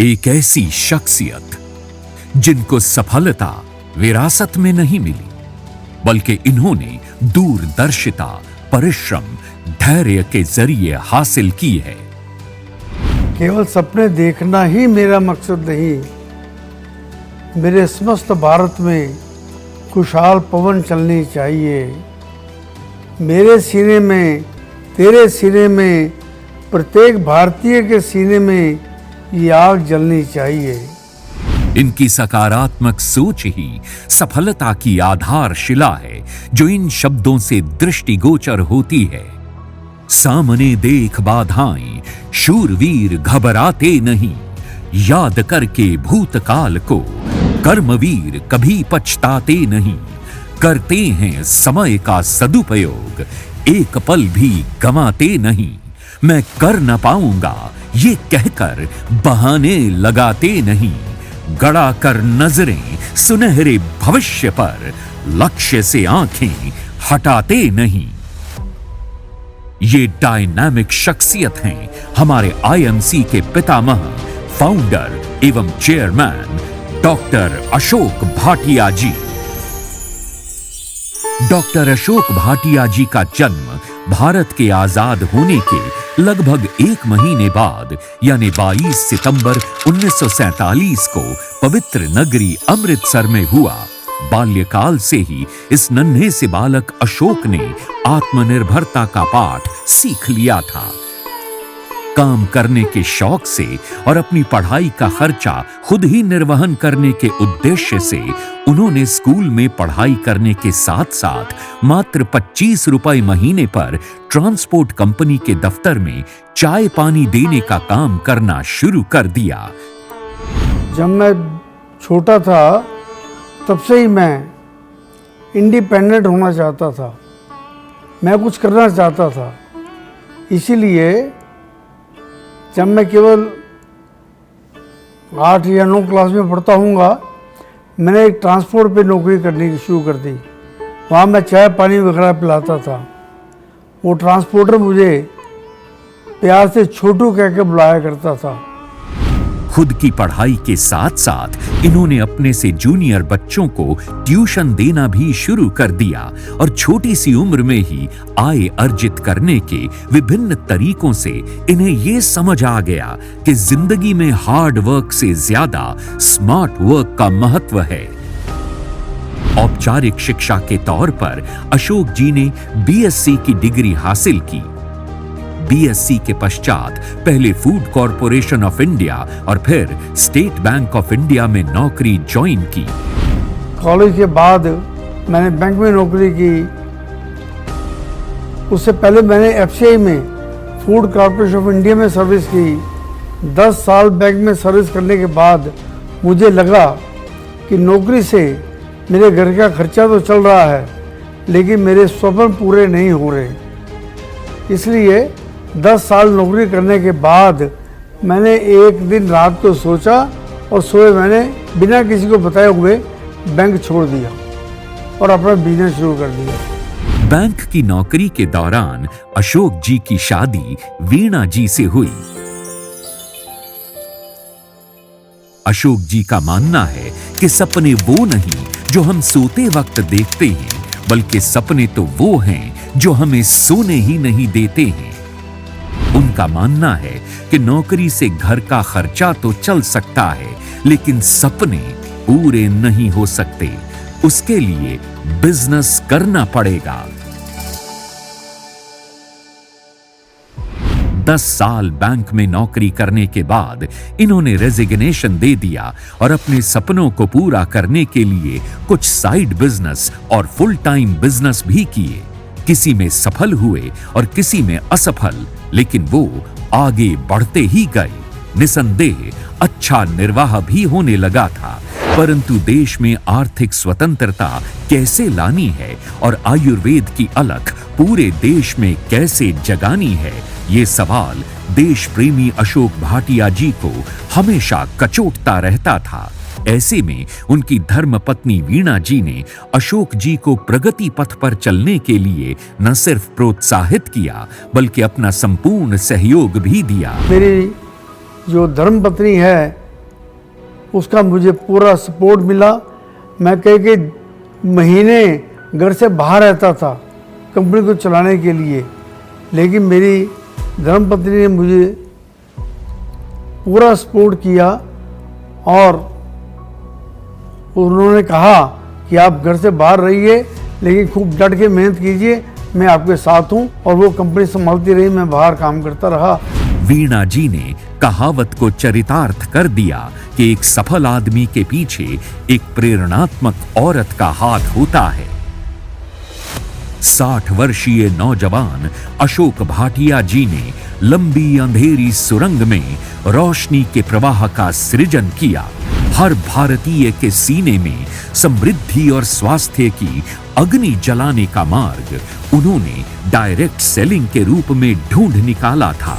एक ऐसी शख्सियत जिनको सफलता विरासत में नहीं मिली, बल्कि इन्होंने दूरदर्शिता, परिश्रम, धैर्य के जरिए हासिल की है। केवल सपने देखना ही मेरा मकसद नहीं, मेरे समस्त भारत में खुशहाल पवन चलनी चाहिए। मेरे सीने में, तेरे सीने में, प्रत्येक भारतीय के सीने में ये आग जलनी चाहिए। इनकी सकारात्मक सोच ही सफलता की आधारशिला है, जो इन शब्दों से दृष्टिगोचर होती है। सामने देख बाधाएं, शूरवीर घबराते नहीं, याद करके भूतकाल को कर्मवीर कभी पछताते नहीं। करते हैं समय का सदुपयोग, एक पल भी गंवाते नहीं। मैं कर न पाऊंगा ये कहकर बहाने लगाते नहीं। गड़ा कर नजरें सुनहरे भविष्य पर, लक्ष्य से आंखें हटाते नहीं। ये डायनामिक शख्सियत हैं हमारे आईएमसी के पितामह, फाउंडर एवं चेयरमैन डॉक्टर अशोक भाटिया जी। डॉक्टर अशोक भाटिया जी का जन्म भारत के आजाद होने के लगभग एक महीने बाद यानी 22 सितंबर 1947 को पवित्र नगरी अमृतसर में हुआ। बाल्यकाल से ही इस नन्हे से बालक अशोक ने आत्मनिर्भरता का पाठ सीख लिया था। काम करने के शौक से और अपनी पढ़ाई का खर्चा खुद ही निर्वहन करने के उद्देश्य से उन्होंने स्कूल में पढ़ाई करने के साथ साथ मात्र 25 रुपए महीने पर ट्रांसपोर्ट कंपनी के दफ्तर में चाय पानी देने का काम करना शुरू कर दिया। जब मैं छोटा था तब से ही मैं इंडिपेंडेंट होना चाहता था, मैं कुछ करना चाहता था। इसीलिए जब मैं केवल 8 या 9 क्लास में पढ़ता हूँगा, मैंने एक ट्रांसपोर्ट पे नौकरी करनी शुरू कर दी। वहाँ मैं चाय पानी वगैरह पिलाता था। वो ट्रांसपोर्टर मुझे प्यार से छोटू कह के बुलाया करता था। खुद की पढ़ाई के साथ साथ इन्होंने अपने से जूनियर बच्चों को ट्यूशन देना भी शुरू कर दिया और छोटी सी उम्र में ही आय अर्जित करने के विभिन्न तरीकों से इन्हें ये समझ आ गया कि जिंदगी में हार्ड वर्क से ज्यादा स्मार्ट वर्क का महत्व है। औपचारिक शिक्षा के तौर पर अशोक जी ने बीएससी की डिग्री हासिल की। बीएससी के पश्चात पहले फूड कॉरपोरेशन ऑफ इंडिया और फिर स्टेट बैंक ऑफ इंडिया में नौकरी ज्वाइन की। कॉलेज के बाद मैंने बैंक में नौकरी की। उससे पहले मैंने एफसीआई में फूड कॉरपोरेशन ऑफ इंडिया में सर्विस की। 10 साल बैंक में सर्विस करने के बाद मुझे लगा कि नौकरी से मेरे घर का खर्चा तो चल रहा है, लेकिन मेरे स्वप्न पूरे नहीं हो रहे। इसलिए 10 साल नौकरी करने के बाद मैंने एक दिन रात को सोचा और सोए मैंने बिना किसी को बताए हुए बैंक छोड़ दिया और अपना बिजनेस शुरू कर दिया। बैंक की नौकरी के दौरान अशोक जी की शादी वीणा जी से हुई। अशोक जी का मानना है कि सपने वो नहीं जो हम सोते वक्त देखते हैं, बल्कि सपने तो वो हैं जो हमें सोने ही नहीं देते हैं। उनका मानना है कि नौकरी से घर का खर्चा तो चल सकता है, लेकिन सपने पूरे नहीं हो सकते। उसके लिए बिजनेस करना पड़ेगा। 10 साल बैंक में नौकरी करने के बाद इन्होंने रेजिग्नेशन दे दिया और अपने सपनों को पूरा करने के लिए कुछ साइड बिजनेस और फुल टाइम बिजनेस भी किए। किसी में सफल हुए और किसी में असफल, लेकिन वो आगे बढ़ते ही गए। निसंदेह अच्छा निर्वाह भी होने लगा था, परंतु देश में आर्थिक स्वतंत्रता कैसे लानी है और आयुर्वेद की अलख पूरे देश में कैसे जगानी है, ये सवाल देश प्रेमी अशोक भाटिया जी को हमेशा कचोटता रहता था। ऐसे में उनकी धर्मपत्नी वीणा जी ने अशोक जी को प्रगति पथ पर चलने के लिए न सिर्फ प्रोत्साहित किया, बल्कि अपना संपूर्ण सहयोग भी दिया। मेरी जो धर्मपत्नी है उसका मुझे पूरा सपोर्ट मिला। मैं कई महीने घर से बाहर रहता था कंपनी को चलाने के लिए, लेकिन मेरी धर्मपत्नी ने मुझे पूरा सपोर्ट किया और उन्होंने कहा कि आप घर से बाहर रहिए लेकिन खूब डट के मेहनत कीजिए, मैं आपके साथ हूँ। और वो कंपनी संभालती रही, मैं बाहर काम करता रहा। वीणा जी ने कहावत को चरितार्थ कर दिया कि एक सफल आदमी के पीछे एक प्रेरणात्मक औरत का हाथ होता है। 60 वर्षीय नौजवान अशोक भाटिया जी ने लंबी अंधेरी सुरंग में रोशनी के प्रवाह का सृजन किया। हर भारतीय के सीने में समृद्धि और स्वास्थ्य की अग्नि जलाने का मार्ग उन्होंने डायरेक्ट सेलिंग के रूप में ढूंढ निकाला था।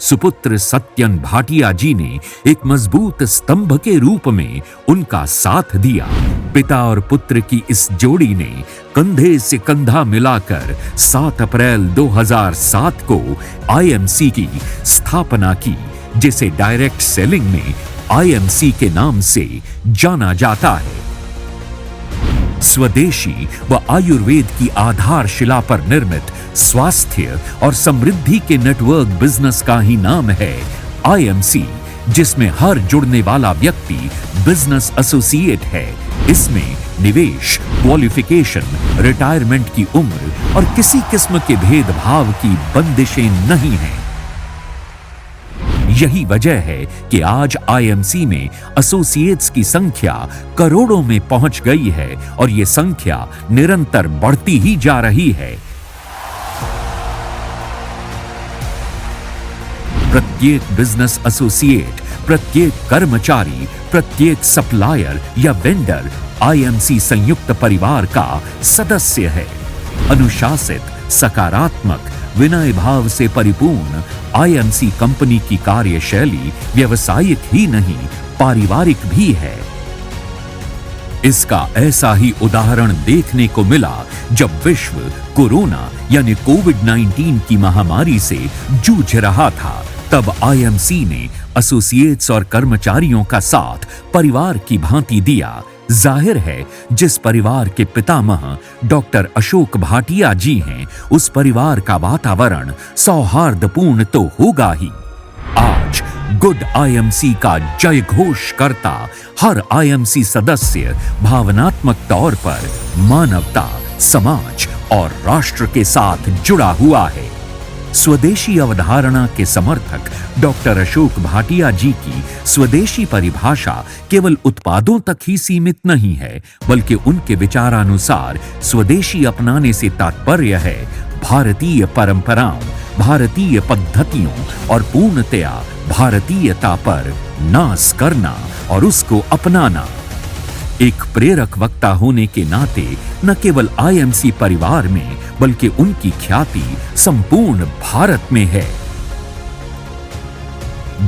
सुपुत्र सत्यन भाटिया जी ने एक मजबूत स्तंभ के रूप में उनका साथ दिया। पिता और पुत्र की इस जोड़ी ने कंधे से कंधा मिलाकर 7 अप्रैल 2007 को आईएमसी की स्थापना की, जिसे डायरेक्ट सेलिंग में आईएमसी के नाम से जाना जाता है। स्वदेशी व आयुर्वेद की आधारशिला पर निर्मित स्वास्थ्य और समृद्धि के नेटवर्क बिजनेस का ही नाम है आईएमसी, जिसमें हर जुड़ने वाला व्यक्ति बिजनेस एसोसिएट है। इसमें निवेश, क्वालिफिकेशन, रिटायरमेंट की उम्र और किसी किस्म के भेदभाव की बंदिशें नहीं हैं। यही वजह है कि आज आईएमसी में एसोसिएट्स की संख्या करोड़ों में पहुंच गई है और ये संख्या निरंतर बढ़ती ही जा रही है। प्रत्येक बिजनेस एसोसिएट, प्रत्येक कर्मचारी, प्रत्येक सप्लायर या वेंडर आईएमसी संयुक्त परिवार का सदस्य है। अनुशासित, सकारात्मक, विनय भाव से परिपूर्ण आईएमसी कंपनी की कार्यशैली व्यावसायिक ही नहीं, पारिवारिक भी है। इसका ऐसा ही उदाहरण देखने को मिला जब विश्व कोरोना यानी कोविड-19 की महामारी से जूझ रहा था। तब आईएमसी ने एसोसिएट्स और कर्मचारियों का साथ परिवार की भांति दिया। जाहिर है जिस परिवार के पितामह डॉक्टर अशोक भाटिया जी हैं, उस परिवार का वातावरण सौहार्दपूर्ण तो होगा ही। आज गुड आईएमसी का जय घोष करता हर आईएमसी सदस्य भावनात्मक तौर पर मानवता, समाज और राष्ट्र के साथ जुड़ा हुआ है। स्वदेशी अवधारणा के समर्थक डॉक्टर अशोक भाटिया जी की स्वदेशी परिभाषा केवल उत्पादों तक ही सीमित नहीं है, बल्कि उनके विचारानुसार स्वदेशी अपनाने से तात्पर्य है भारतीय परंपराओं, भारतीय पद्धतियों और पूर्णतया भारतीयता पर नाज करना और उसको अपनाना। एक प्रेरक वक्ता होने के नाते न केवल आईएमसी परिवार में बल्कि उनकी ख्याति संपूर्ण भारत में है।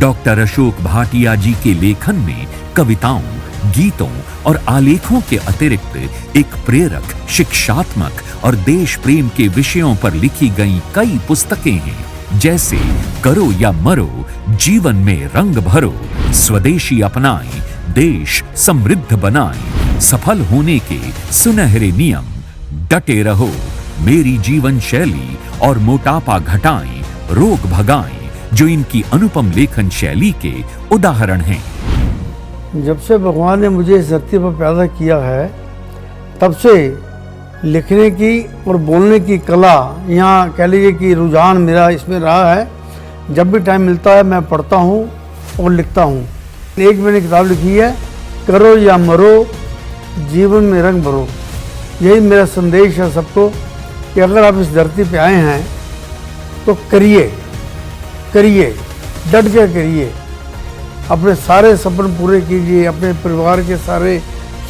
डॉक्टर अशोक भाटिया जी के लेखन में कविताओं, गीतों और आलेखों के अतिरिक्त एक प्रेरक, शिक्षात्मक और देश प्रेम के विषयों पर लिखी गई कई पुस्तकें हैं, जैसे करो या मरो, जीवन में रंग भरो, स्वदेशी अपनाएं, देश समृद्ध बनाएं, सफल होने के सुनहरे नियम, डटे रहो, मेरी जीवन शैली और मोटापा घटाएं, रोग भगाएं, जो इनकी अनुपम लेखन शैली के उदाहरण हैं। जब से भगवान ने मुझे इस धरती पर पैदा किया है, तब से लिखने की और बोलने की कला, यहाँ कह लीजिए कि रुझान मेरा इसमें रहा है। जब भी टाइम मिलता है मैं पढ़ता हूँ और लिखता हूँ। एक मैंने किताब लिखी है, करो या मरो, जीवन में रंग भरो। यही मेरा संदेश है सबको कि अगर आप इस धरती पे आए हैं तो करिए, डट के करिए, अपने सारे सपने पूरे कीजिए, अपने परिवार के सारे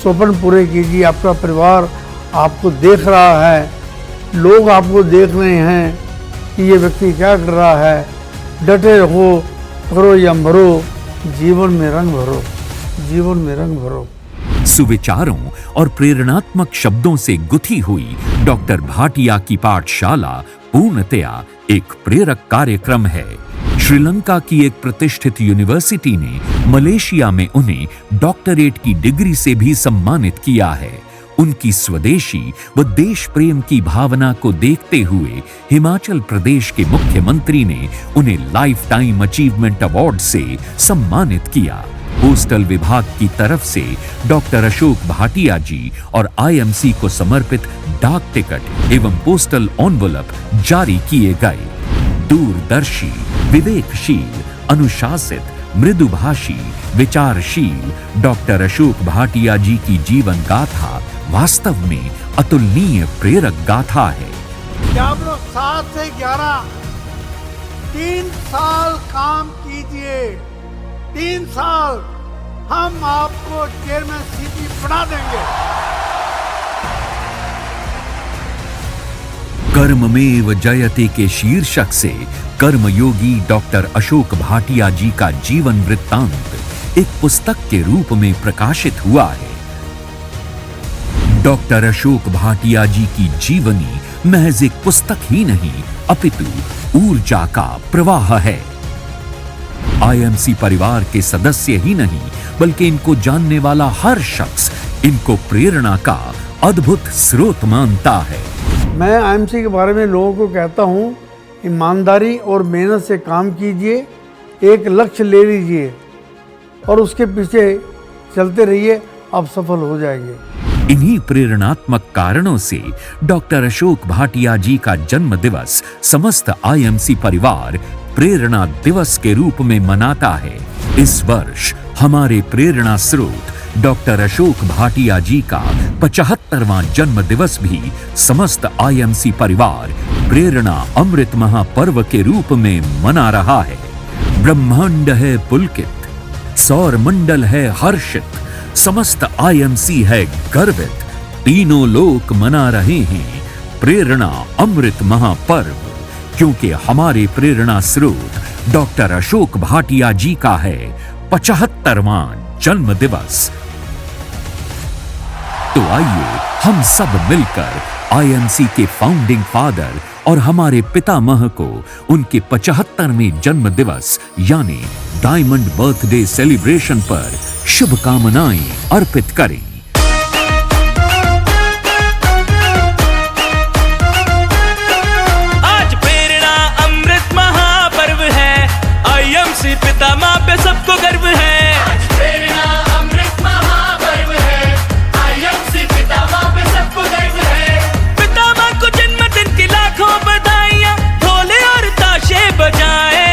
सपने पूरे कीजिए। आपका परिवार आपको देख रहा है, लोग आपको देख रहे हैं कि ये व्यक्ति क्या कर रहा है। डटे रहो, करो या मरो, जीवन में रंग भरो, जीवन में रंग भरो। सुविचारों और प्रेरणात्मक शब्दों से गुथी हुई डॉक्टर भाटिया की पाठशाला पूर्णतया एक प्रेरक कार्यक्रम है। श्रीलंका की एक प्रतिष्ठित यूनिवर्सिटी ने मलेशिया में उन्हें डॉक्टरेट की डिग्री से भी सम्मानित किया है। उनकी स्वदेशी व देश प्रेम की भावना को देखते हुए हिमाचल प्रदेश के मुख्यमंत्री ने उन्हें लाइफ टाइम अचीवमेंट अवार्ड से सम्मानित किया। पोस्टल विभाग की तरफ से डॉक्टर अशोक भाटिया जी और आईएमसी को समर्पित डाक टिकट एवं पोस्टल एनवेलप जारी किए गए। दूरदर्शी, विवेकशील, अनुशासित, मृदुभाषी, विचारशील डॉक्टर अशोक भाटिया जी की जीवन गाथा वास्तव में अतुलनीय प्रेरक गाथा है। आप लोग 7 से 11 3 साल काम कीजिए, 3 साल हम आपको चेयरमैन सीपी बना देंगे। कर्ममेव जयते के शीर्षक से कर्मयोगी डॉक्टर अशोक भाटिया जी का जीवन वृत्तांत एक पुस्तक के रूप में प्रकाशित हुआ है। डॉक्टर अशोक भाटिया जी की जीवनी महज एक पुस्तक ही नहीं अपितु ऊर्जा का प्रवाह है। आईएमसी परिवार के सदस्य ही नहीं बल्कि इनको जानने वाला हर शख्स इनको प्रेरणा का अद्भुत स्रोत मानता है। मैं आईएमसी के बारे में लोगों को कहता हूँ, ईमानदारी और मेहनत से काम कीजिए, एक लक्ष्य ले लीजिए और उसके पीछे चलते रहिए, आप सफल हो जाएंगे। इन्हीं प्रेरणात्मक कारणों से डॉक्टर अशोक भाटिया जी का जन्म दिवस समस्त आईएमसी परिवार प्रेरणा दिवस के रूप में मनाता है। इस वर्ष हमारे प्रेरणा स्रोत डॉक्टर अशोक भाटिया जी का 75वां जन्म दिवस भी समस्त आईएमसी परिवार प्रेरणा अमृत महापर्व के रूप में मना रहा है। ब्रह्मांड है पुलकित, सौर मंडल है हर्षित, समस्त आईएमसी है गर्वित, तीनों लोक मना रहे हैं प्रेरणा अमृत महापर्व, क्योंकि हमारे प्रेरणा स्रोत डॉक्टर अशोक भाटिया जी का है 75वां जन्म दिवस। तो आइए हम सब मिलकर आईएमसी के फाउंडिंग फादर और हमारे पितामह को उनके 75वें जन्म दिवस यानी डायमंड बर्थडे सेलिब्रेशन पर शुभकामनाएं अर्पित करें। आज प्रेरणा अमृत महापर्व है, आईएमसी पितामह पे सबको गर्व है। आज प्रेरणा अमृत महापर्व है, आईएमसी पितामह पे सबको गर्व है। पितामह को जन्मदिन की लाखों बधाइयां, ढोले और ताशे बजाए।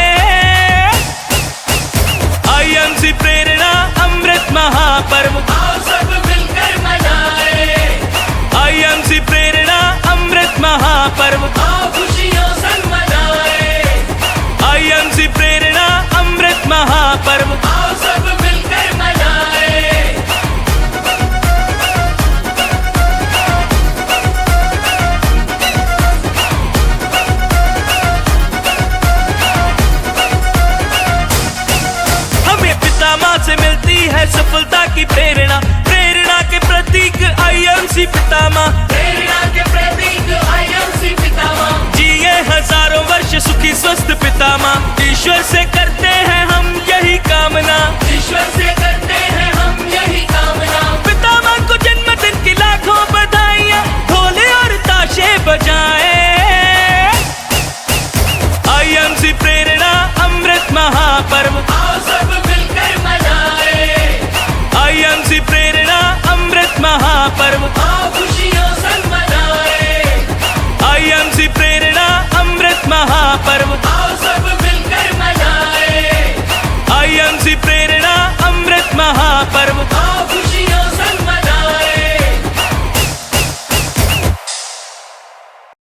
आईएमसी प्रेरणा अमृत महापर्व आओ सब मिलकर मनाए। आईएमसी प्रेरणा अमृत महापर्व आओ खुशियों संग मनाए। आईएमसी प्रेरणा अमृत महापर्व आओ सब मिलकर मनाए। हमें पितामह से मिलती है सफलता की प्रेरणा, प्रेरणा के प्रतीक आईएमसी पितामह।